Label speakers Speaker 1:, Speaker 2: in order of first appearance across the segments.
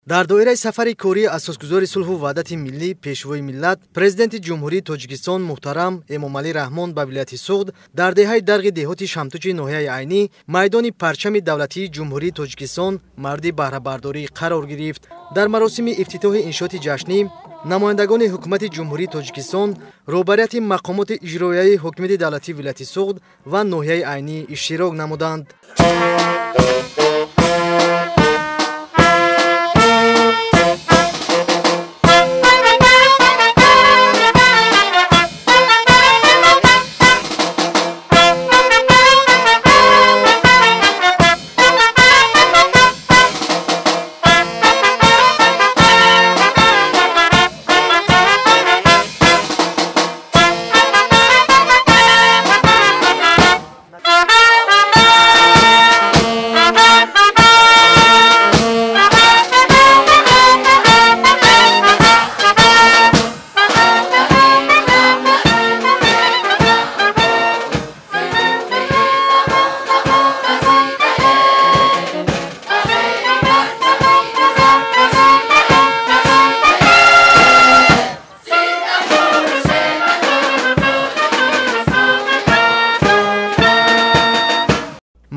Speaker 1: дар доираи сафари кории асосгузори сулҳу ваҳдати миллӣ пешвои миллат президенти ҷумҳурии Тоҷикистон муҳтарам Эмомалӣ Раҳмон ба вилояти Суғд дар деҳаи дарғи деҳоти Шамтучи ноҳияи Айнӣ майдони парчами давлатии ҷумҳурии Тоҷикистон марди баҳрабардорӣ қарор гирифт. Дар маросими ифтитоҳи иншооти ҷашнӣ намояндагони ҳукумати ҷумҳурии Тоҷикистон роҳбарияти мақомоти иҷроияи ҳокимияти давлатии вилояти Суғд ва ноҳияи Айнӣ иштирок намуданд.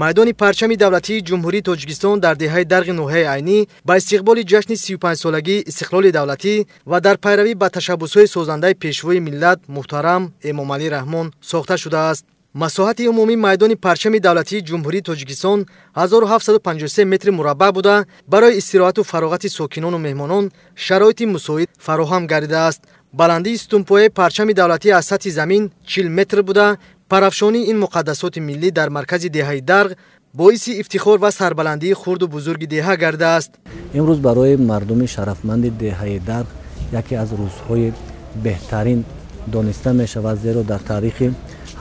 Speaker 1: майдони парчами давлатии ҷумҳурии Тоҷикистон дар деҳаи дарғи ноҳияи Айнӣ ба истиқболи ҷашни 35-солагии истиқлоли давлатӣ ва дар пайравӣ ба ташаббусҳои созандаи пешвои миллат муҳтарам Эмомалӣ Раҳмон сохта шудааст. масоҳати умумии майдони парчами давлатии ҷумҳурии Тоҷикистон 1753 метри мураббаъ буда, барои истироҳату фароғати сокинону меҳмонон шароити мусоид фароҳам гардидааст. баландии сутунпояи парчами давлатӣ аз сатҳи замин 40 метр буда, парафшонии ин муқаддасоти миллӣ дар маркази деҳаи дарғ боиси ифтихор ва сарбаландии хурду бузурги деҳа гардидааст.
Speaker 2: имрӯз барои мардуми шарафманди деҳаи дарғ яке аз рӯзҳои беҳтарин дониста мешавад, зеро дар таърихи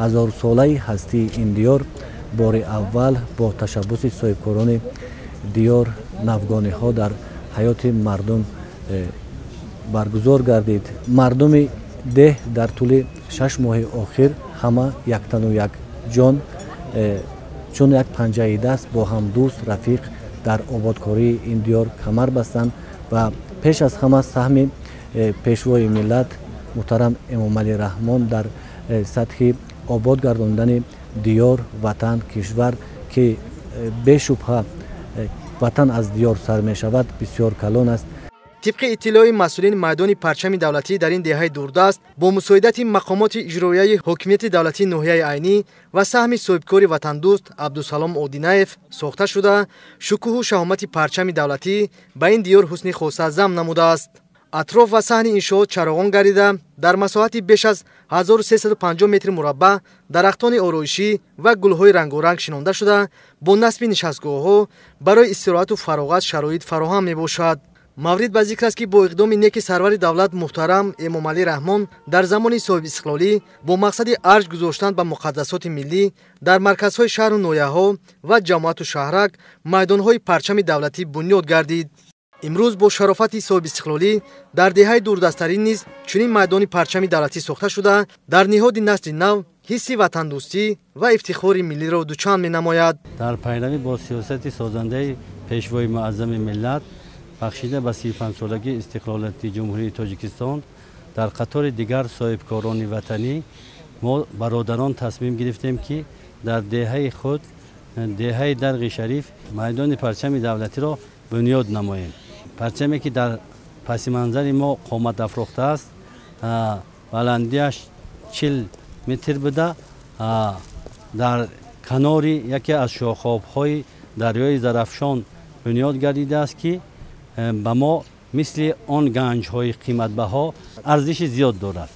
Speaker 2: ҳазорсолаи ҳастии ин диёр бори аввал бо ташаббуси соҳибкорони диёр навгониҳо дар ҳаёти мардум баргузор гардид. мардуми деҳ дар тӯли 6 моҳи охир ҳама яктану як ҷон чун як панҷаи даст бо ҳам дӯст рафиқ дар ободкории ин диёр камар бастанд ва пеш аз ҳама саҳми пешвои миллат муҳтарам Эмомалӣ Раҳмон дар сатҳи обод гардондани диёр, ватан, кишвар ки бешубҳа ватан аз диёр сар мешавад бисёр калон аст.
Speaker 1: тибқи иттилои масъулини майдони парчами давлатӣ дар ин деҳаи дурдаст бо мусоидати мақомоти иҷроияи ҳокимияти давлатии ноҳияи Айнӣ ва саҳми соҳибкори ватандӯст Абдусалом Одинаев сохта шуда, шукӯҳу шаҳомати парчами давлатӣ ба ин диёр ҳусни хоса зам намудааст. атроф ва саҳни иншоот чароғон гардида, дар масоҳати беш аз 1350 метри мураббаъ дарахтони ороишӣ ва гулҳои рангоранг шинонда шуда, бо насби нишастгоҳҳо барои истироҳату фароғат шароит фароҳам мебошад. маврид ба зикр аст ки бо иқдоми неки сарвари давлат муҳтарам Эмомалӣ Раҳмон дар замони соҳибистиқлолӣ бо мақсади арҷ гузоштан ба муқаддасоти миллӣ дар марказҳои шаҳру ноҳияҳо ва ҷамоату шаҳрак майдонҳои парчами давлатӣ бунёд гардид. имрӯз бо шарофати соҳибистиқлолӣ дар деҳаи дурдастарин низ чунин майдони парчами давлатӣ сохта шуда, дар ниҳоди насли нав ҳисси ватандӯстӣ ва ифтихори миллиро дучанд менамояд.
Speaker 3: дар пайравӣ бо сиёсати созандаи пешвои муаззами миллат бахшида ба 35-солагии истиқлолияти ҷумҳурии Тоҷикистон, дар қатори дигар соҳибкорони ватанӣ мо бародарон тасмим гирифтем ки дар деҳаи худ, деҳаи дарғи шариф, майдони парчами давлатиро бунёд намоем. парчаме ки дар паси манзари мо қомат афрохта аст, баландиаш 40 метр буда, дар канори яке аз шохобҳои дарёи Зарафшон бунёд гардидааст ки ба мо мисли он ганҷҳои қиматбаҳо арзиши зиёд дорад.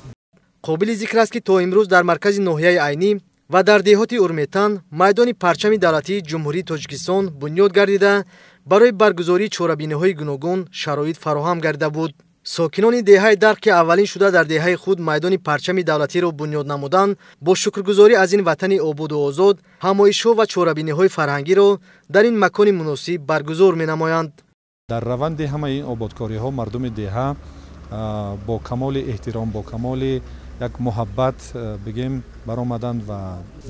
Speaker 1: қобили зикр аст ки то имрӯз дар маркази ноҳияи Айнӣ ва дар деҳоти Урметан майдони парчами давлатии ҷумҳурии Тоҷикистон бунёд гардида, барои баргузории чорабиниҳои гуногун шароит фароҳам гардида буд. сокинони деҳаи дарғ ки аввалин шуда дар деҳаи худ майдони парчами давлатиро бунёд намуданд, бо шукргузорӣ аз ин ватани ободу озод ҳамоишҳо ва чорабиниҳои фарҳангиро дар ин макони муносиб баргузор менамоянд.
Speaker 4: дар раванди ҳамаи ин ободкориҳо мардуми деҳа бо камоли эҳтиром, бо камоли як муҳаббат бигем баромаданд ва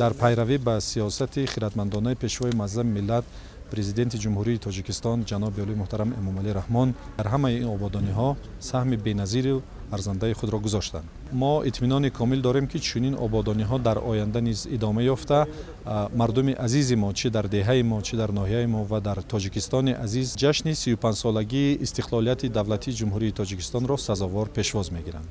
Speaker 4: дар пайравӣ ба сиёсати хиратмандонаи пешвои муаззами миллат президенти ҷумҳурии тоҷикистон ҷаноби олии муҳтарам эмомалӣ раҳмон дар ҳамаи ин ободониҳо саҳми беназиру арзандаи худро гузоштанд. мо итминони комил дорем ки чунин ободониҳо дар оянда низ идома ёфта мардуми азизи мо чӣ дар деҳаи мо чӣ дар ноҳияи мо ва дар тоҷикистони азиз ҷашни 35-солагии истиқлолияти давлатии ҷумҳурии тоҷикистонро сазовор пешвоз мегиранд.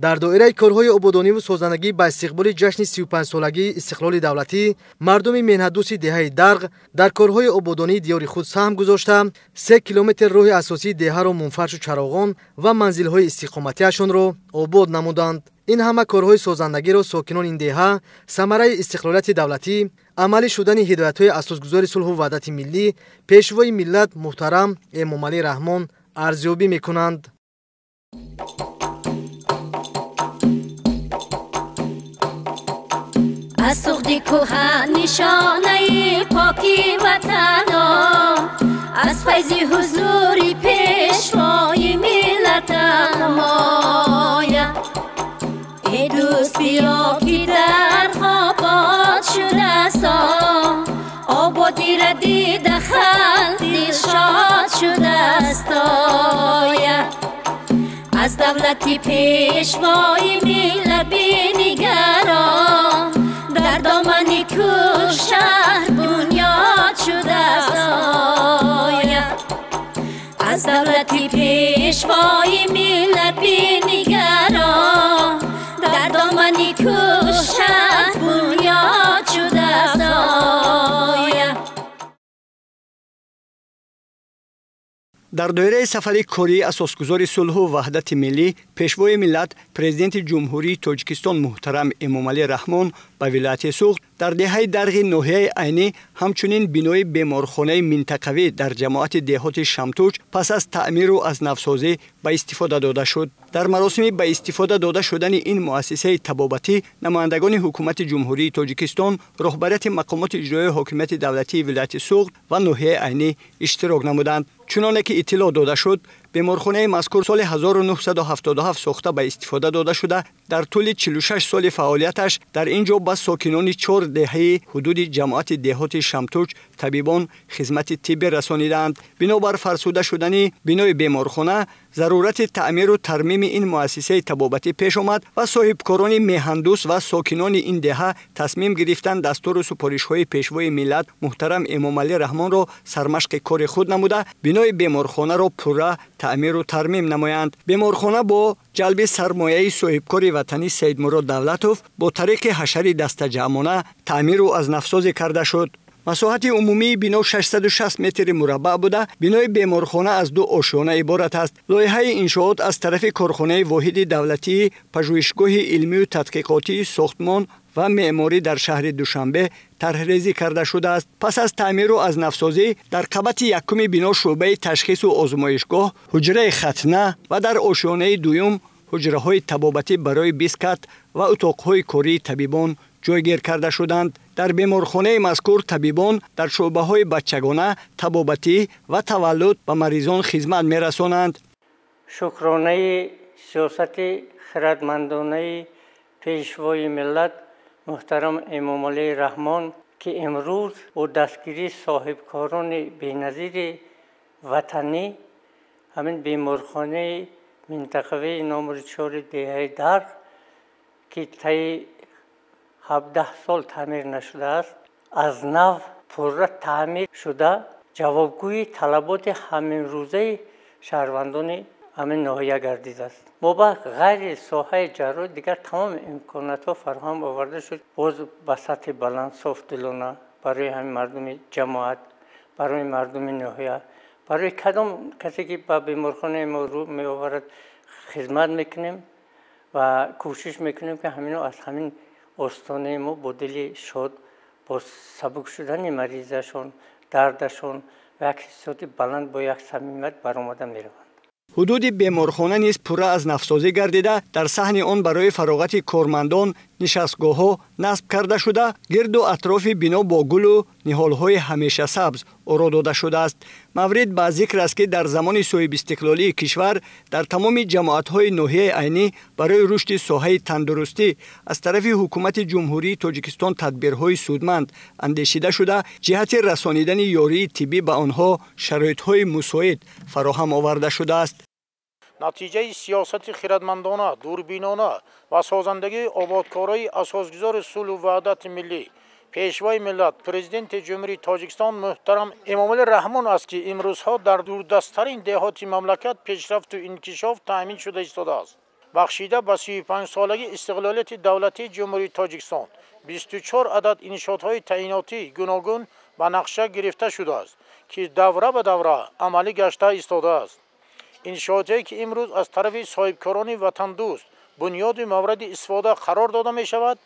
Speaker 1: дар доираи корҳои ободониву созандагӣ ба истиқболи ҷашни 35-солагии истиқлоли давлатӣ мардуми меҳнатдӯсти деҳаи Дарғ дар корҳои ободонии диёри худ саҳм гузошта 3 километр роҳи асосии деҳаро мунфаршу чароғон ва манзилҳои истиқоматиашонро обод намуданд. ин ҳама корҳои созандагиро сокинони ин деҳа самараи истиқлолияти давлатӣ, амалӣ шудани ҳидоятҳои асосгузори сулҳу ваҳдати миллӣ пешвои миллат муҳтарам Эмомалӣ Раҳмон арзёбӣ мекунанд.
Speaker 5: از سوخت کهن نشانه پاکی وطنم، از فیض حضور پیشوای ملت نمایم. ای دوست بیا که در آباد شده است، آبادی را دیده خلق شاد شده است. از دولتی پیشوای ملت بنگران، در دامن کوه شهر بنیاد شده است. از دولتی پیشوای ملت بنگران، در دامن کوه شهر بنیاد شده است.
Speaker 6: در دوره سفری کاری اساسگذار صلح و وحدت ملی پیشوای ملت پرزیدنت جمهوری تاجیکستان محترم امامعلی رحمان به ولایت سوخت در دهه درغ ناحیه عینی همچنین بنای بیمارخانه منطقوی در جماعت دهات شمتوچ پس از تعمیر و از نوسازی به استفاده داده شد. در مراسم به استفاده داده شدن این مؤسسه طبابتی نمایندگان حکومت جمهوری تاجیکستان، رهبریت مقامات اجرایی حکومت دولتی ولایت سوخت و ناحیه عینی اشتراک نمودند. چنانه که اطلاع داده شد، بیمارخانه مذکور سال 1977 ساخته به استفاده داده شده در طول 46 سال فعالیتش در اینجا به ساکنان 4 دهه حدود جماعت دهات شمتوچ طبیبان خدمت طبی رسانیدند. بنابر فرسوده شدن بنای بیمارخانه ضرورت تعمیر و ترمیم این مؤسسه طبابتی پیش آمد و صاحبکاران میهندوست و ساکنان این دهه تصمیم گرفتند دستور و سپارش‌های پیشوای ملت محترم امامعلی رحمان را سرمشق کار خود نموده بنای بیمارخانه را پوره تعمیر و ترمیم نمایند. بیمارخانه با جلب سرمایه صاحبکار وطنی سید مراد دولتوف با طریق حشری دسته‌جمعانه تعمیر و از نوسازی کرده شد. مساحت عمومی بنا 660 متر مربع بوده. بنای بیمارخانه از 2 آشیانه عبارت است. لایحه انشاءات از طرف کارخانه واحد دولتی پژوهشگاه علمی و تحقیقاتی ساختمان و معماری در شهر دوشنبه طرح‌ریزی کرده شده است. پس از تعمیر و از نوسازی در قبط یکم بنا شعبه تشخیص و آزمایشگاه، حجره ختنه و در آشیانه دوم حجره‌های طبابتی برای بیسکت و اتاق‌های کاری طبیبان جایگیر کرده شدند. در بیمارخانه مذکور طبیبان در شعبه‌های بچگانه، طبابتی و تولد به مریضان خدمت می‌رسانند.
Speaker 7: شکرانه سیاست خردمندانه پیشوای ملت محترم امامعلی رحمان که امروز با دستگیری صاحبکاران بی‌نظیر وطنی همین بیمارخانه منطقوی نمره 4 دهه درغ که طی 17 سال تعمیر نشده است از نو پوره تعمیر شده جوابگوی طلبات همین روزه شهروندان همین ناحیه گردیده است. ما با غیر ساحه جراحی دیگر تمام امکانات ها فراهم آورده شد. باز به سطح بلند صافدلانه برای همین مردم جماعت، برای مردم ناحیه، برای کدام کسی که به بیمارخانه ما رو می آورد خدمت میکنیم و کوشش میکنیم که همینو از همین استانه ما با دل شاد با سبک شدن مریضشون، دردشون و یک حسات بلند با یک صمیمیت برآمده میروند.
Speaker 6: حدود بیمارخانه نیز پوره از نوسازی گردیده در صحن آن برای فراغت کارمندان нишастгоҳҳо насб карда шуда, гирду атрофи бино бо гулу ниҳолҳои ҳамешасабз оро дода шудааст. маврид ба зикр аст, ки дар замони соҳибистиқлолии кишвар дар тамоми ҷамоатҳои ноҳияи айнӣ барои рушди соҳаи тандурустӣ аз тарафи ҳукумати ҷумҳурии Тоҷикистон тадбирҳои судманд андешида шуда, ҷиҳати расонидани ёрии тиббӣ ба онҳо шароитҳои мусоид фароҳам оварда шудааст.
Speaker 8: натиҷаи сиёсати хиратмандона, дурбинона ва созандагии ободкории асосгузори сулҳу ваҳдати миллӣ, пешвои миллат, президенти ҷумҳурии Тоҷикистон муҳтарам Эмомалӣ Раҳмон аст, ки имрӯзҳо дар дурдасттарин деҳоти мамлакат пешрафту инкишоф таъмин шуда истодааст. бахшида ба 35-солаги истиқлолияти давлатии ҷумҳурии Тоҷикистон 24 адад иншоотҳои таъинотӣ гуногун ба нақша гирифта шудааст, ки давра ба давра амалӣ гашта истодааст. иншоотҳое ки имрӯз аз тарафи соҳибкорони ватандӯст бунёди мавради истифода қарор дода мешавад,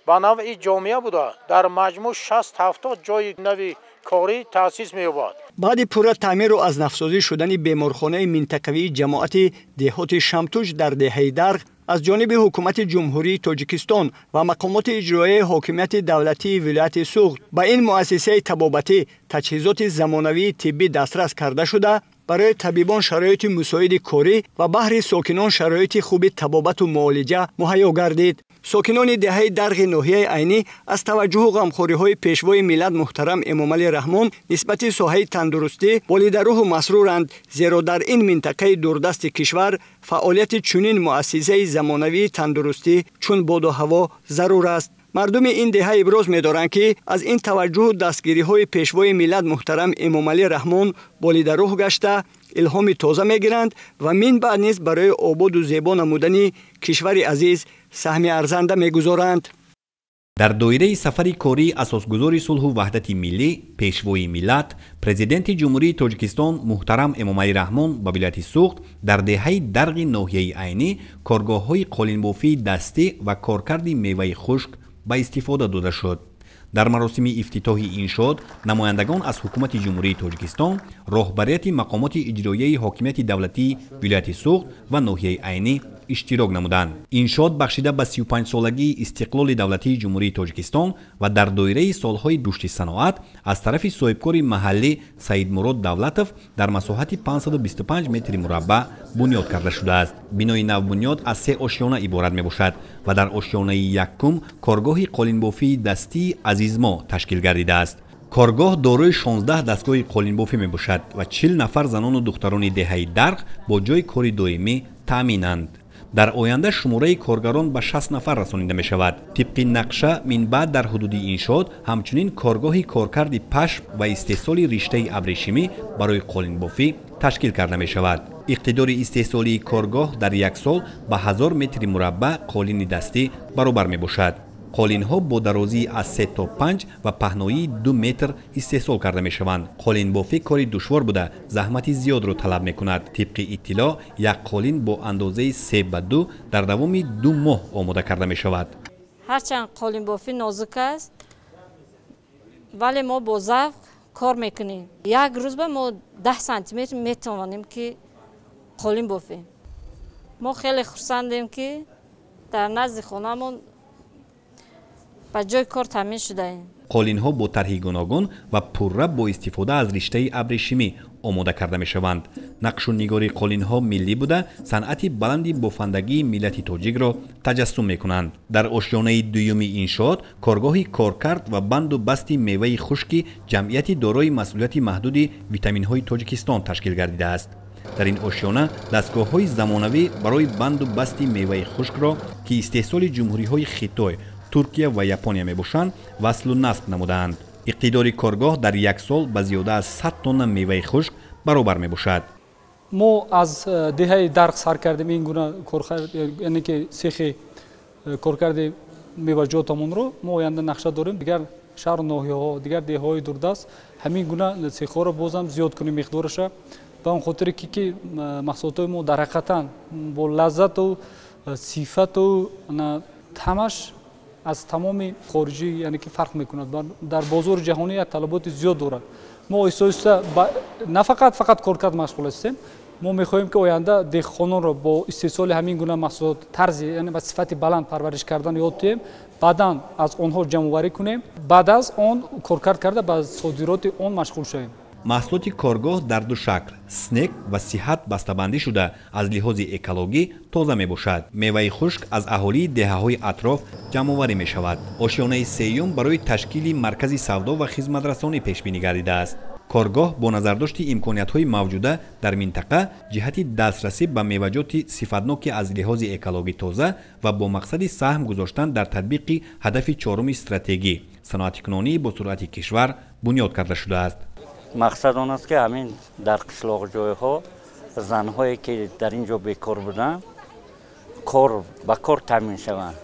Speaker 8: ба навъи ҷомеа буда дар маҷмӯъ 60-70 ҷойи нави корӣ таъсис меёбад.
Speaker 6: баъди пурра таъмиру азнавсозӣ шудани беморхонаи минтақавии ҷамоати деҳоти Шамтуш дар деҳаи Дарғ аз ҷониби ҳукумати ҷумҳурии Тоҷикистон ва мақомоти иҷроияи ҳокимияти давлатии вилояти Суғд ба ин муассисаи табобатӣ таҷҳизоти замонавии тиббӣ дастрас карда шуда, барои табибон шароити мусоиди корӣ ва баҳри сокинон шароити хуби табобату муолиҷа муҳайё гардид. сокинони деҳаи Дарғи ноҳияи айнӣ аз таваҷҷуҳу ғамхориҳои пешвои миллат муҳтарам Эмомалӣ Раҳмон нисбати соҳаи тандурустӣ волидаруҳу масруранд, зеро дар ин минтақаи дурдасти кишвар фаъолияти чунин муассисаи замонавии тандурустӣ чун боду ҳаво зарур аст. мардуми ин деҳа иброз медоранд, ки аз ин таваҷҷуҳу дастгириҳои пешвои миллат муҳтарам Эмомалӣ Раҳмон болидаруҳ гашта илҳоми тоза мегиранд ва минбаъд низ барои ободу зебо намудани кишвари азиз саҳми арзанда мегузоранд.
Speaker 9: дар доираи сафари кории асосгузори сулҳу ваҳдати миллӣ, пешвои миллат, президенти ҷумҳурии Тоҷикистон муҳтарам Эмомалӣ Раҳмон ба вилояти Суғд дар деҳаи Дарғи ноҳияи айнӣ коргоҳҳои қолинбофии дастӣ ва коркарди меваи хушк ба истифода дода шуд. дар маросими ифтитоҳи иншоот намояндагон аз ҳукумати ҷумҳурии Тоҷикистон, роҳбарияти мақомоти иҷроияи ҳокимияти давлатии вилояти Суғд ва ноҳияи айнӣ иштирок намуданд. иншоот бахшида ба 35-солагии истиқлоли давлатии ҷумҳурии Тоҷикистон ва дар доираи солҳои рушди саноат аз тарафи соҳибкори маҳаллӣ Саидмурод Давлатов дар масоҳати 525 метри мураббаъ бунёд карда шудааст. бинои навбунёд аз 3 ошёна иборат мебошад ва дар ошёнаи якум коргоҳи қолинбофии дастии Азизмо ташкил гардидааст. коргоҳ дорои 16 дастгоҳи қолинбофӣ мебошад ва 40 нафар занону духтарони деҳаи Дарғ бо ҷои кори доимӣ таъминанд. дар оянда шумораи коргарон ба 60 нафар расонида мешавад. тибқи нақша минбаъд дар ҳудуди иншоот ҳамчунин коргоҳи коркарди пашм ва истеҳсоли риштаи абрешимӣ барои қолинбофӣ ташкил карда мешавад. иқтидори истеҳсолии коргоҳ дар як сол ба 1000 метри мураббаъ қолини дастӣ баробар мебошад. қолинҳо бо дарозии аз 3 то 5 ва паҳноии 2 метр истеҳсол карда мешаванд. қолинбофӣ кори душвор буда заҳмати зиёдро талаб мекунад. тибқи иттилоъ, як қолин бо андозаи 3 ба 2 дар давоми 2 моҳ омода карда мешавад.
Speaker 10: ҳарчанд қолинбофӣ нозук аст, вале мо бо завқ кор мекунем. як рӯзба мо 10 сантиметр метавонем ки қолин бофем. мо хеле хурсандем ки дар назди хонамон ба ҷои кор таъмин шудаем.
Speaker 9: қолинҳо бо тарҳи гуногун ва пурра бо истифода аз риштаи абрешимӣ омода карда мешаванд. нақшу нигори қолинҳо миллӣ буда санъати баланди бофандагии миллати тоҷикро таҷассум мекунанд. дар ошёнаи дуюми иншоот коргоҳи коркард ва банду басти меваи хушки ҷамъияти дорои масъулияти маҳдуди витаминҳои Тоҷикистон ташкил гардидааст. дар ин ошёна дастгоҳҳои замонавӣ барои банду басти меваи хушкро ки истеҳсоли ҷумҳуриҳои Хитой, Туркия ва Япония мебошанд, васлу насб намудаанд. иқтидори коргоҳ дар як сол ба зиёда аз 100 тонна меваи хушк баробар мебошад.
Speaker 11: мо аз деҳаи Дарғ сар кардем ин гуна яъне ки сехи коркарди меваҷотамонро мо оянда нақша дорем. дигар шаҳру ноҳияҳо, дигар деҳаҳои дурдаст ҳамин гуна сехҳоро бозам зиёд кунем миқдораша, ба он хотире ки маҳсулотҳои мо дар ҳақиқатан бо лаззату сифату ҳамаш аз тамоми хориҷӣ яъне ки фарқ мекунад. дар бозори ҷаҳонӣ талаботи зиёд дорад. мо оҳиста на фақат коркард машғул ҳастем, ما میخواهیم که آینده دهقانان را با استحصال همین گونه محصولات طرزی یعنی با صفت بلند پرورش کردن یاد دهیم، بعدا از آنها جمع‌آوری کنیم، بعد از آن کارکرد کرده به صادرات آن مشغول شویم.
Speaker 9: محصولات کارگاه در دو شکل سنک و صحت بسته‌بندی شده از لحاظ اکولوژی تازه میباشد. میوه خشک از اهالی دهه‌های اطراف جمع‌آوری میشود. آشیانه سیوم برای تشکیل مرکز سودا و خدمترسانی پیش بینی گردیده است. کارگاه با نظرداشت امکانیت‌های موجوده در منطقه جهت دسترسی به میوه‌جات صفتناک از لحاظ اکولوژی تازه و با مقصد سهم گذاشتن در تطبیق هدف چهارم استراتژی صنعت کنونی با سرعت کشور بنیاد کرده شده است.
Speaker 12: مقصد آن است که همین در قشلاق جای‌ها زن‌هایی که در اینجا بیکار بودند به کار تامین شوند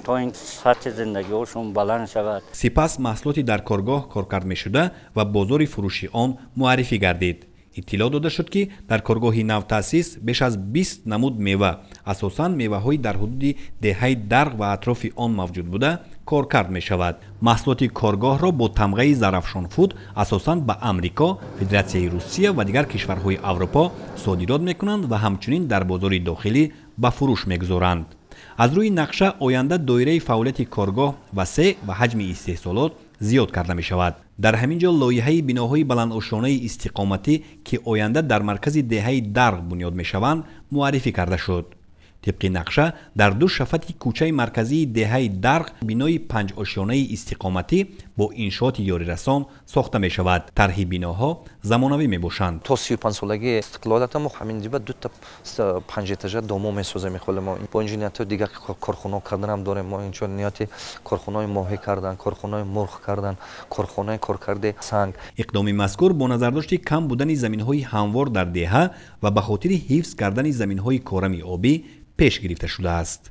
Speaker 12: تا این سطح زندگی‌هاشون بلند شود.
Speaker 9: سپس محصولاتی در کارگاه کارکرد می‌شده و بازار فروشی آن معرفی گردید. اطلاع داده شد که در کارگاهی نو تأسیس بیش از 20 نمود میوه، اساساً میوه‌های در حدود دهه درق و اطراف آن موجود بوده کارکرد می شود. محصولات کارگاه را با تمغه زرافشان فود اساساً به امریکا، فدراسیون روسیه و دیگر کشورهای اروپا صادرات می‌کنند و همچنین در بازار داخلی به فروش می‌گذارند. از روی نقشه آینده دایره فعالیت کارگاه وسیع و حجم استحصالات زیاد کرده می شود. در همین جا لایحه بناهای بلندآشانه استقامتی که آینده در مرکز دهه درق بنیاد می شوند معرفی کرده شد. طبق نقشه در دو شفت کوچه مرکزی دهه درق بنای 5 آشیانه استقامتی با انشاءات یاری رسان ساخته می شود. طرح بناها زمانوی می باشند.
Speaker 13: تا 35 سالگی استقلالت ما همین جبه دو تا 5 اتاژه دوم می سازه می خواهیم. ما با انجینیات دیگه کارخانه کردن هم داریم. ما اینجا نیاتی کارخانه ماهی کردن، کارخانه مرغ کردن، کارخانه کارکرد سنگ.
Speaker 9: اقدام مذکور با نظرداشت کم بودن زمین‌های هموار در دهه و به خاطر حفظ کردن زمین‌های کارم آبی پیش گرفته شده است.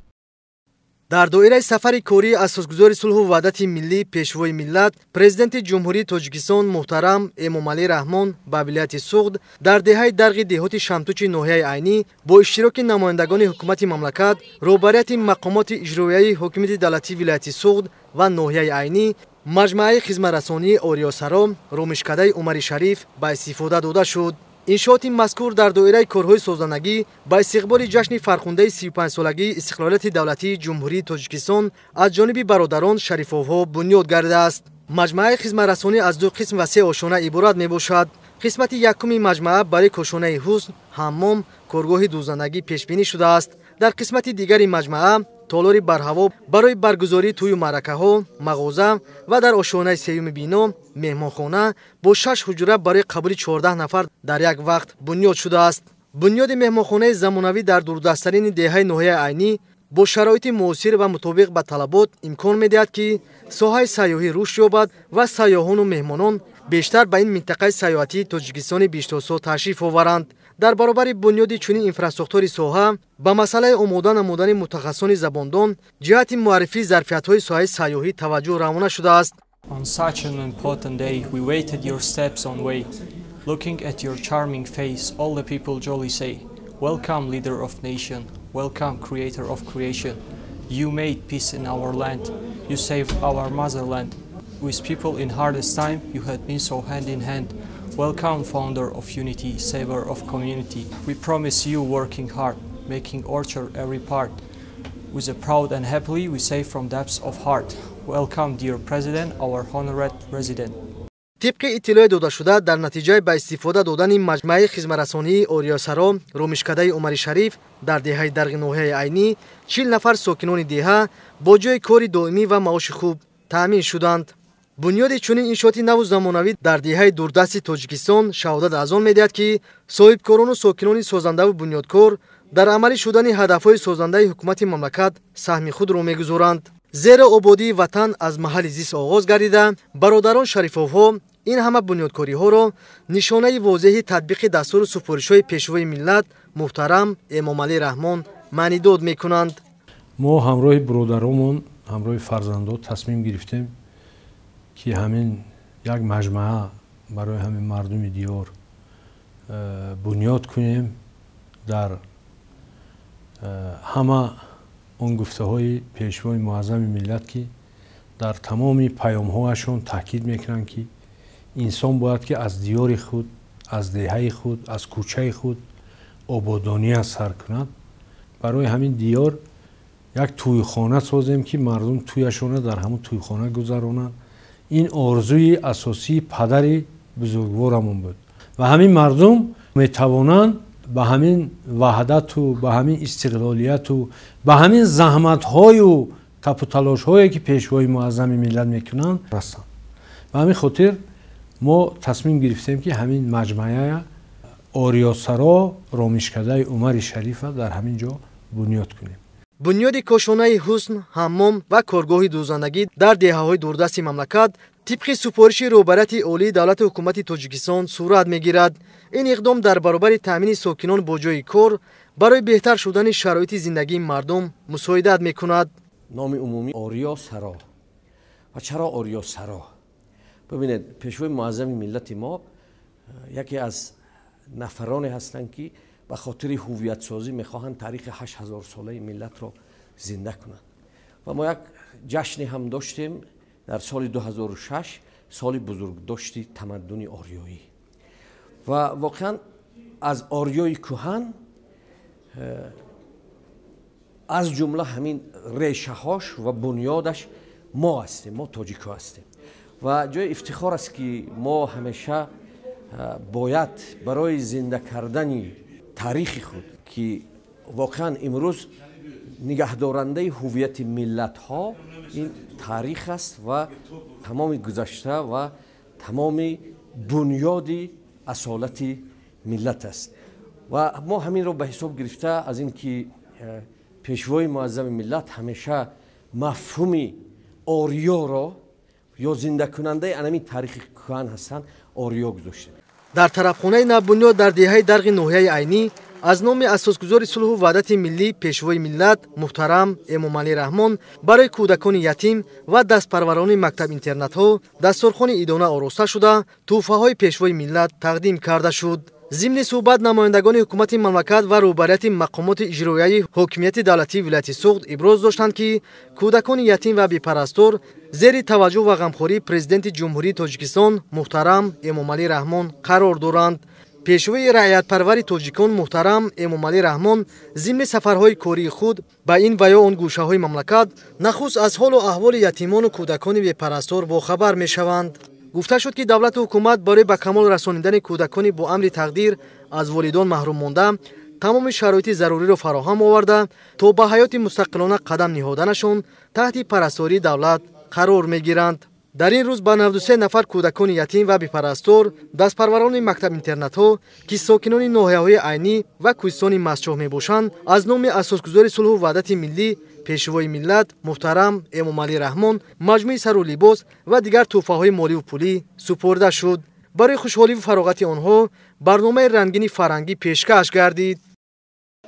Speaker 1: در دایره سفر کاری اساسگذار صلح و وحدت ملی پیشوای ملت پرزیدنت جمهوری تاجیکستان محترم امامعلی رحمان به ولایت سوغد در دهه درق دهات شمتوچ ناحیه عینی با اشتراک نمایندگان حکومت مملکت روبریت مقامات اجرایی حکومت دولتی ولایت سوغد و ناحیه عینی مجمع خدمترسانی آریاسرا رومشکده عمر شریف به استفاده داده شد. انشاءات مذکور در دایره کارهای سازندگی با استقبال جشن فرخنده 35 سالگی استقلالیت دولتی جمهوری تاجیکستان از جانب برادران شریف‌ها بنیاد گردیده است. مجمع خدمترسانی از دو قسم و 3 آشیانه عبارت میباشد. قسمت یکم مجمع برای کاشانه حسن، حمام، کارگاه دوزندگی پیش بینی شده است. در قسمت دیگری مجمع تالاری برهوا برای برگزاری توی معرکه ها، مغازه و در آشیانه سیوم بینا مهمانخانه با 6 حجره برای قبول 14 نفر در یک وقت بنیاد شده است. بنیاد مهمانخانه زمانوی در دوردستترین دهه ناحیه عینی با شرایط معاصر و مطابق به طلبات امکان می‌دهد که ساحه سیاحی رشد یابد و سیاحان و مهمانان بیشتر به این منطقه سیاحتی تاجیکستان بیشتر تشریف آورند. در برابر بنیاد چنین اینفراستراکتور ساحه به مسئله آماده نمودن متخصصان زباندان جهت معرفی ظرفیت‌های ساحه سیاحی توجه روانه شده است.
Speaker 14: On such an important day, we waited your steps on way. Looking at your charming face, all the people jolly say, "Welcome, leader of nation. Welcome, creator of creation. You made peace in our land. You saved our motherland. With people in hardest time, you had been so hand in hand. Welcome, founder of unity, saver of community. We promise you working hard, making orchard every part. With a proud and happily, we say from depths of heart. Welcome, dear President, our honored resident."
Speaker 1: طبق اطلاع داده شده در نتیجه به استفاده دادن مجمع خدمترسانی آریاسرا رومشکده عمر شریف در دهه درق ناحیه عینی 40 نفر ساکنان دهه با جای کار دائمی و معاش خوب تامین شدند. بنیاد چنین انشاءات نو زمانوی در دهه دوردست تاجیکستان شهادت از آن می‌دهد که صاحبکاران و ساکنان سازنده و بنیادکار در عمل شدن هدف‌های سازنده حکومت مملکت سهم خود را می‌گذارند. زیرا آبادی وطن از محل زیست آغاز گردیده برادران شریف‌ها این همه بنیادکاری‌ها را نشانه واضح تطبیق دستور سفارش‌های پیشوای ملت محترم امامعلی رحمان معنی داد می‌کنند.
Speaker 15: ما همراه برادرامون همراه فرزندان تصمیم گرفتیم که همین یک مجمع برای همین مردم دیار بنیاد کنیم در همه اون گفته های پیشوای معظم ملت که در تمام پیام هاشون تاکید میکنن که انسان باید که از دیار خود، از دهه خود، از کوچه خود آبادانی سر کند. برای همین دیار یک تویخانه سازیم که مردم تویشونه در همون تویخانه گذرانند. این آرزوی اساسی پدر بزرگوارمون بود و همین مردم میتوانند به همین وحدت و به همین استقلالیت و به همین زحمت‌های و تپ و تلاش‌هایی که پیشوای معظم ملت میکنند رسند. به همین خاطر ما تصمیم گرفتیم که همین مجمعه آریاسرا رامشکده عمر شریف در همین جا بنیاد کنیم.
Speaker 1: بنیاد کاشانه حسن، حمام و کارگاه دوزندگی در دهه‌های دوردست مملکت طبق سفارش روبرت عالی دولت حکومت تاجیکستان صورت میگیرد. این اقدام در برابر تامین ساکنان با جای کار برای بهتر شدن شرایط زندگی مردم مساعدت میکند.
Speaker 16: نام عمومی آریاسرا. و چرا آریاسرا؟ ببینید پیشوای معظم ملت ما یکی از نفرانی هستند که به خاطر هویت سازی میخواهند تاریخ 8000 ساله ملت را زنده کنند و ما یک جشن هم داشتیم در سال 2006 سال بزرگداشت تمدن آریایی و واقعا از آریای کهن از جمله همین ریشه هاش و بنیادش ما هستیم، ما تاجیکا هستیم و جای افتخار است که ما همیشه باید برای زنده کردن تاریخ خود که واقعا امروز نگهدارنده هویت ملت ها این تاریخ است و تمام گذشته و تمام بنیاد اصالت ملت است و ما همین رو به حساب گرفته از اینکه پیشوای معظم ملت همیشه مفهوم آریا را یا زنده کننده انمی تاریخ کهن هستند آریا گذاشته.
Speaker 1: در طرفخانه نوبنیاد در دهه درغ نوحیه عینی از نام اساسگزار صلح و وحدت ملی پیشوای ملت محترم امامعلی رحمان برای کودکان یتیم و دستپروران مکتب اینترنت ها دسترخوان عیدانه آراسته شده تحفه های پیشوای ملت تقدیم کرده شد. ضمن صحبت نمایندگان حکومت مملکت و روبریت مقامات اجرایی حاکمیت دولتی ولایت سوخت ابراز داشتند که کودکان یتیم و بی‌پرستار زیر توجه و غمخوری پرزیدنت جمهوری تاجیکستان محترم امامعلی رحمان قرار دارند. پیشوای رعیت پروری تاجیکان محترم امامعلی رحمان ضمن سفرهای کاری خود به این و یا آن گوشه‌های مملکت نخست از حال و احوال یتیمان و کودکان بی‌پرستار باخبر می‌شوند. گفته شد که دولت و حکومت برای به کمال رسانیدن کودکان با امر تقدیر از والدان محروم مانده تمام شرایط ضروری را فراهم آورده تا به حیات مستقلانه قدم نهادنشان تحت پرستاری دولت قرار میگیرند. در این روز با 93 نفر کودکان یتیم و بی‌پرستار دستپروران مکتب اینترنت ها که ساکنان ناحیه‌های عینی و کوهستان مسجح میباشند از نام اساسگزار صلح و وحدت ملی پیشوای ملت محترم امامعلی رحمان مجموعه سر و لباس و دیگر تحفه‌های مالی و پولی سپرده شد. برای خوشحالی و فراغت آنها برنامه رنگین فرنگی پیشکش گردید.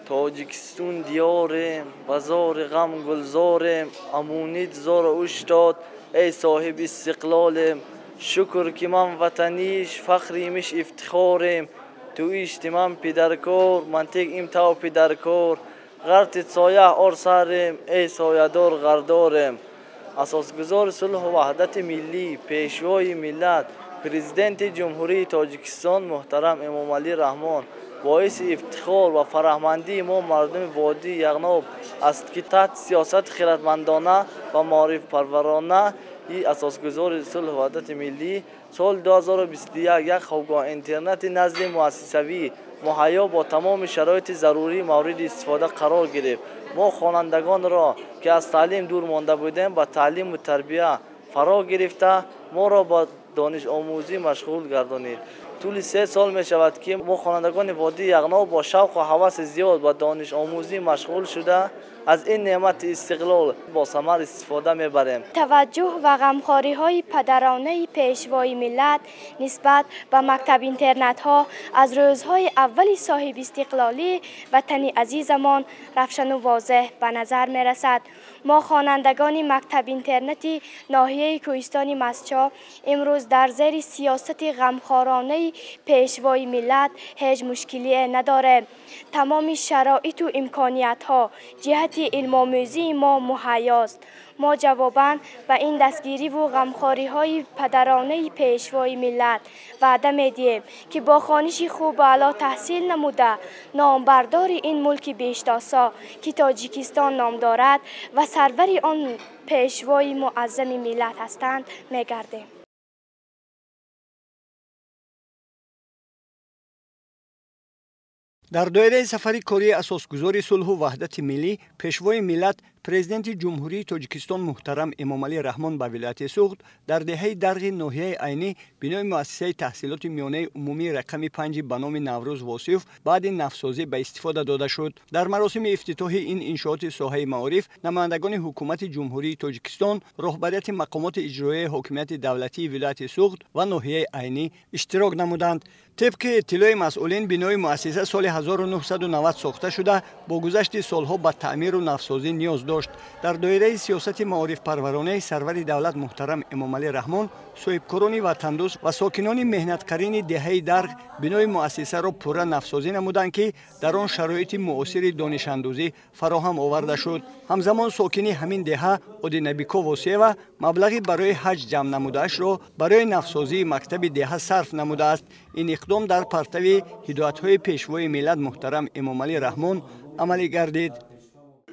Speaker 17: تاجیکستان دیارم بازار غم گلزارم امونید زار اوشتاد ای صاحب استقلالم شکر که من وطنیش فخریمش افتخارم تو اجتماع پدرکار منطق ام تو پدرکار غرت سایه آر سرم ای سایه دار غردارم اساسگزار صلح و وحدت ملی پیشوای ملت پرزیدنت جمهوری تاجیکستان محترم امامعلی رحمان باعث افتخار و فرحمندی ما مردم وادی یغناب است که تحت سیاست خردمندانه و معرف پرورانه این اساسگزار صلح و وحدت ملی سال 2021 یک خوابگاه اینترنت نزد مؤسسوی مهیا با تمام شرایط ضروری مورد استفاده قرار گرفت. ما خوانندگان را که از تعلیم دور مانده بودیم با تعلیم و تربیت فرا گرفته ما را با دانش آموزی مشغول گردانید. طول 3 سال می شود که ما خوانندگان وادی یغناب با شوق و هوس زیاد با دانش آموزی مشغول شده از این نعمت استقلال با ثمر استفاده میبریم.
Speaker 18: توجه و غمخواری های پدرانه پیشوای ملت نسبت به مکتب اینترنت ها از روزهای اولی صاحب استقلالی وطن عزیزمان روشن و واضح به نظر می رسد. ما خوانندگان مکتب اینترنتی ناحیه کوهستان مسجح امروز در زیر سیاست غمخوارانه پیشوای ملت هیچ مشکلی نداره. تمام شرایط و امکانیت ها جهت علم آموزی ما مهیاست. ما جواباً به این دستگیری و غمخوری‌های پدرانه پیشوای ملت وعده می‌دهیم که با خوانش خوب و اعلی تحصیل نموده نامبردار این ملک بیشتاسا که تاجیکستان نام دارد و سرور آن پیشوای معظم ملت هستند می‌گردیم.
Speaker 6: در دایره سفری کاری اساسگذار صلح و وحدت ملی پیشوای ملت پرزیدنت جمهوری تاجیکستان محترم امامعلی رحمان به ولایت سوخت در دهه درغ ناحیه عینی بنای مؤسسه تحصیلات میانه عمومی رقم 5 به نام نوروز واصف بعد نفسازی به استفاده داده شد. در مراسم افتتاح این انشاءات ساحه معارف نمایندگان حکومت جمهوری تاجیکستان، رهبریت مقامات اجرایی حاکمیت دولتی ولایت سوخت و ناحیه عینی اشتراک نمودند. طبق اطلاع مسئولین بنای مؤسسه سال 1990 ساخته شده با گذشت سالها به تعمیر و نوسازی نیاز داشت. در دایره سیاست معارف پرورانه سرور دولت محترم امامعلی رحمان صاحبکاران وطندوست و ساکنان مهنتکارین دهه درغ بنای مؤسسه را پوره نوسازی نمودند که در آن شرایط معاصر دانش اندوزی فراهم آورده شد. همزمان ساکنی همین دهه اودینبیکو واسه و مبلغی برای حج جمع نموده‌اش را برای نوسازی مکتب دهه صرف نموده است. این اقدام در پرتو هدایت‌های پیشوای ملت محترم امامعلی رحمان عملی گردید.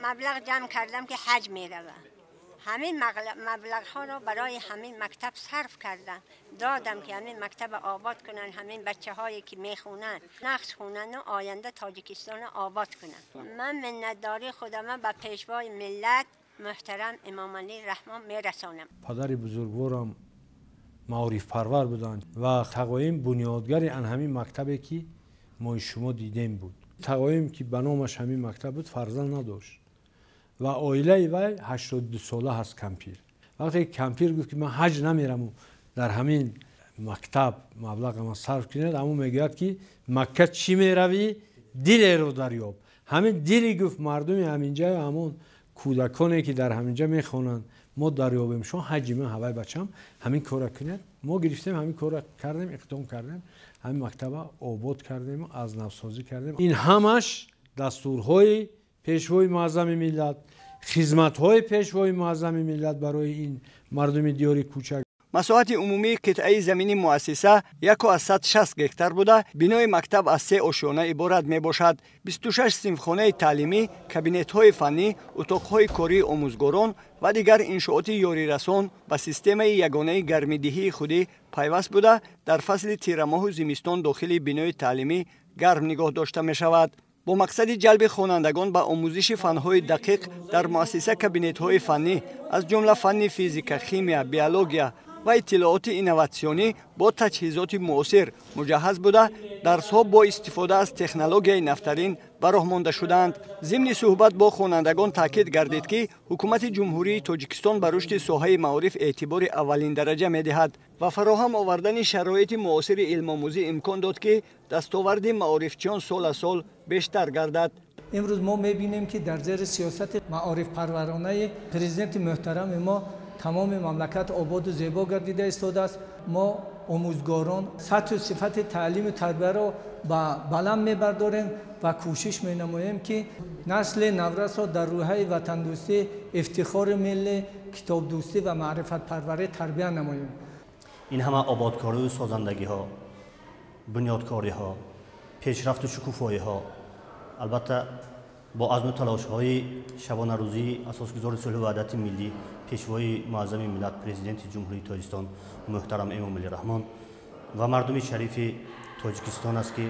Speaker 19: مبلغ جمع کردم که حج می‌رود. همین مبلغ ها را برای همین مکتب صرف کردم. دادم که همین مکتب آباد کنن، همین بچه هایی که میخونن نقش خونن و آینده تاجیکستان آباد کنن. من منتداری خودم به پیشوای ملت محترم امامعلی رحمان میرسانم.
Speaker 15: پدر بزرگوارم معارف پرور بودند و تقویم بنیادگر ان همین مکتبی که ما شما دیدیم بود. تقویم که به نامش همین مکتب بود فرزند نداشت و عائله وی 82 ساله هست کمپیر. وقتی کمپیر گفت که من حج نمیرم و در همین مکتب مبلغ ما صرف کنید، اما میگوید که مکه چی میروی دل رو دریاب. همین دلی گفت مردم همینجا و همون کودکانی که در همینجا میخوانند ما دریابیم شما حج من هوای بچم همین کار کنید. ما گرفتیم همین کار کردیم، اقدام کردیم، همین مکتب آباد کردیم و از نوسازی کردیم. این همش دستورهای پیشوای معظم ملت، خدمت‌های پیشوای معظم ملت برای این مردم دیار کوچک.
Speaker 6: مساحت عمومی قطعه زمین مؤسسه 160 گکتار بوده. بنای مکتب از 3 آشیانه عبارت می باشد. 26 صنفخانه تعلیمی، کابینت‌های فنی، اتاق‌های کاری آموزگاران و دیگر انشاءات یاری رسان به سیستم یگانه گرمایدهی خودی پیوست بوده. در فصل تیر ماه و زمستان داخل بنای تعلیمی گرم نگاه داشته می شود. با مقصد جلب خوانندگان به آموزش فن‌های دقیق در مؤسسه کابینت‌های فنی از جمله فن فیزیک، شیمی، بیولوژی و اطلاعات اینوواسیونی با تجهیزات معاصر مجهز بوده. درس‌ها با استفاده از تکنولوژی نفترین به راه مانده شدند. ضمن صحبت با خوانندگان تاکید گردید که حکومت جمهوری تاجیکستان به رشد ساحه معارف اعتبار اولین درجه می‌دهد و فراهم آوردن شرایط معاصر علم آموزی امکان داد که دستاورد معارفچیان سال از سال بیشتر گردد.
Speaker 20: امروز ما می‌بینیم که در زیر سیاست معارف پرورانه پرزیدنت محترم ما تمام مملکت آباد و زیبا گردیده ایستاده است. ما آموزگاران سطح و صفت تعلیم و تربیت را به بلند میبرداریم و کوشش مینماییم که نسل نورس را در روحیه وطن دوستی، افتخار ملی، کتاب دوستی و معرفت پروری تربیت نماییم.
Speaker 21: این همه آبادکاری و سازندگی ها، بنیادکاری ها، پیشرفت و شکوفایی ها، البته با عزم و تلاش های شبانه روزی اساسگذار صلح و وحدت ملی پیشوای معظم ملت پرزیدنت جمهوری تاجیکستان محترم امامعلی رحمان و مردم شریف تاجیکستان است که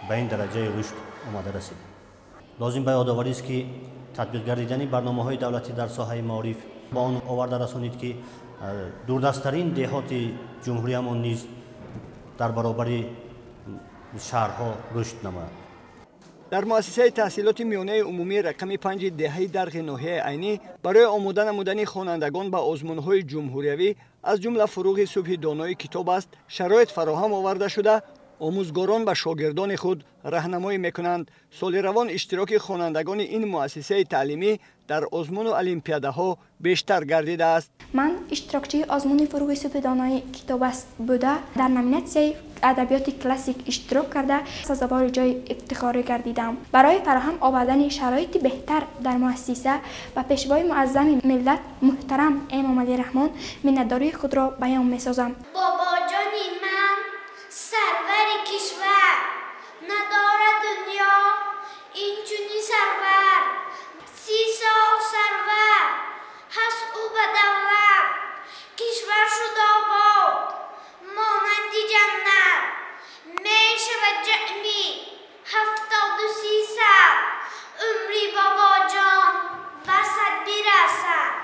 Speaker 21: به این درجه رشد آمده رسید. لازم به یادآوری است که تطبیق گردیدن برنامه‌های دولتی در ساحه معارف با آن آورده رسانید که دوردست‌ترین دهات جمهوری همان نیز در برابر شهرها رشد نماید.
Speaker 6: در مؤسسه تحصیلات میانه عمومی رقم 5 دهه درغ ناحیه عینی برای آماده نمودن خوانندگان به آزمون‌های جمهوریوی از جمله فروغ صبح دانای کتاب است شرایط فراهم آورده شده. آموزگاران و شاگردان خود راهنمایی میکنند. سال روان اشتراک خوانندگان این مؤسسه تعلیمی در آزمون و المپیادها بیشتر گردیده است.
Speaker 2: من اشتراکچی آزمون فروغ سپهدانای کتاب است بوده در نامیناسیون ادبیات کلاسیک اشتراک کرده سزاوار جای افتخار گردیدم. برای فراهم آوردن شرایط بهتر در مؤسسه و پیشوای معظم ملت محترم امام علی رحمان منتداری خود را بیان می‌سازم.
Speaker 22: بابا جانی من سرور کشور ندارد دنیا اینچونی سرور 30 سال سرور هست او به دولت کشور شد آباد مانند جنت میشه و جمعی 73 سال عمری بابا جان بسد برسد.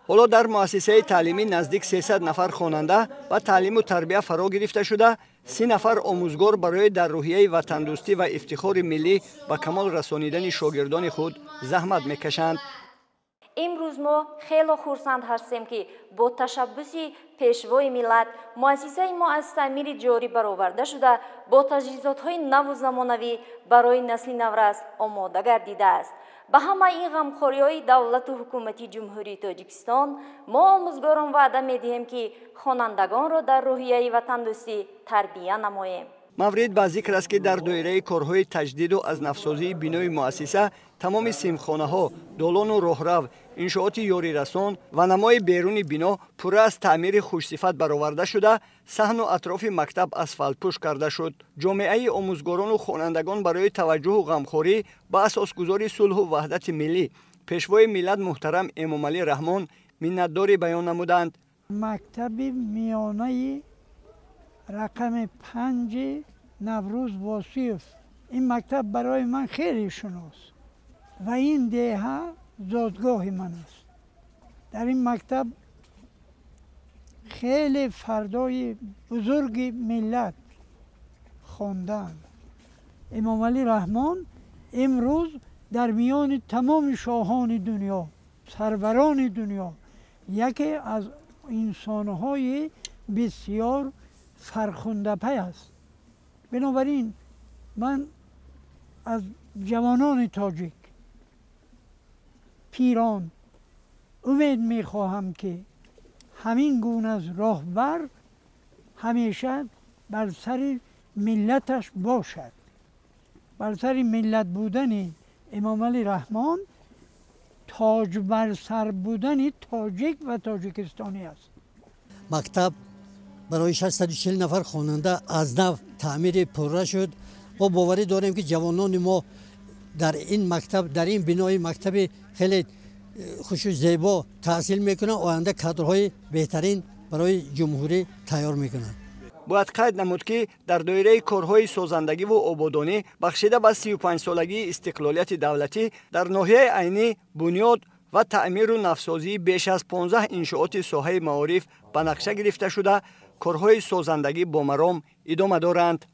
Speaker 6: حالا در مؤسسه تعلیمی نزدیک 300 نفر خواننده و تعلیم و تربیت فرا گرفته شده، 30 نفر آموزگار برای در روحیه وطن دوستی و افتخار ملی و کمال رسانیدن شاگردان خود زحمت میکشند.
Speaker 23: امروز ما خیلی خرسند هستیم که با تشبث پیشوای ملت مؤسسه ما از تعمیر جاری برآورده شده با تجهیزات‌های نو و زمانوی برای نسل نورس آماده گردیده است. به همه این غمخوری‌های دولت و حکومتی جمهوری تاجیکستان ما آموزگاران وعده می‌دهیم که خوانندگان را در روحیه وطن دوستی تربیت نماییم.
Speaker 6: مورد به ذکر است که در دایره کارهای تجدید و از نفسازی بینای مؤسسه تمام سیمخانه‌ها، دالان و راهرو، انشاءات یاری رسان و نمای بیرون بنا پوره از تعمیر خوشصفت برآورده شده، صحن و اطراف مکتب اسفالت پوش کرده شد. جامعه آموزگاران و خوانندگان برای توجه و غمخوری به اساسگذار صلح و وحدت ملی پیشوای ملت محترم امام علی رحمان منتداری بیان نمودند.
Speaker 24: مکتب میانه رقم 5 نوروز واصف این مکتب برای من خیلی شناس و این دهه زادگاه من است. در این مکتب خیلی فردای بزرگ ملت خواندن. امام علی رحمان امروز در میان تمام شاهان دنیا، سروران دنیا، یکی از انسانهای بسیار فرخنده پی است. بنابراین من از جوانان تاجیک پیران امید میخواهم که همین گونه از راهبر همیشه بر سر ملتش باشد. بر سر ملت بودن امام علی رحمان تاج بر سر بودن تاجیک و تاجیکستانی است.
Speaker 25: مکتب برای 640 نفر خواننده از نو تعمیر پروژه شد. ما باوری داریم که جوانان ما در این مکتب، در این بنای مکتب خیلی خوش و زیبا تحصیل میکنن، آینده کادرهای بهترین برای جمهوری تیار میکنن.
Speaker 6: باید قید نمود که در دایره کارهای سازندگی و آبادانی بخشیده به 35 سالگی استقلالیت دولتی در ناحیه عینی بنیاد و تعمیر و نوسازی بیش از 15 انشاءات ساحه معارف به نقشه گرفته شده، کارهای سازندگی با مرام ادامه دارند.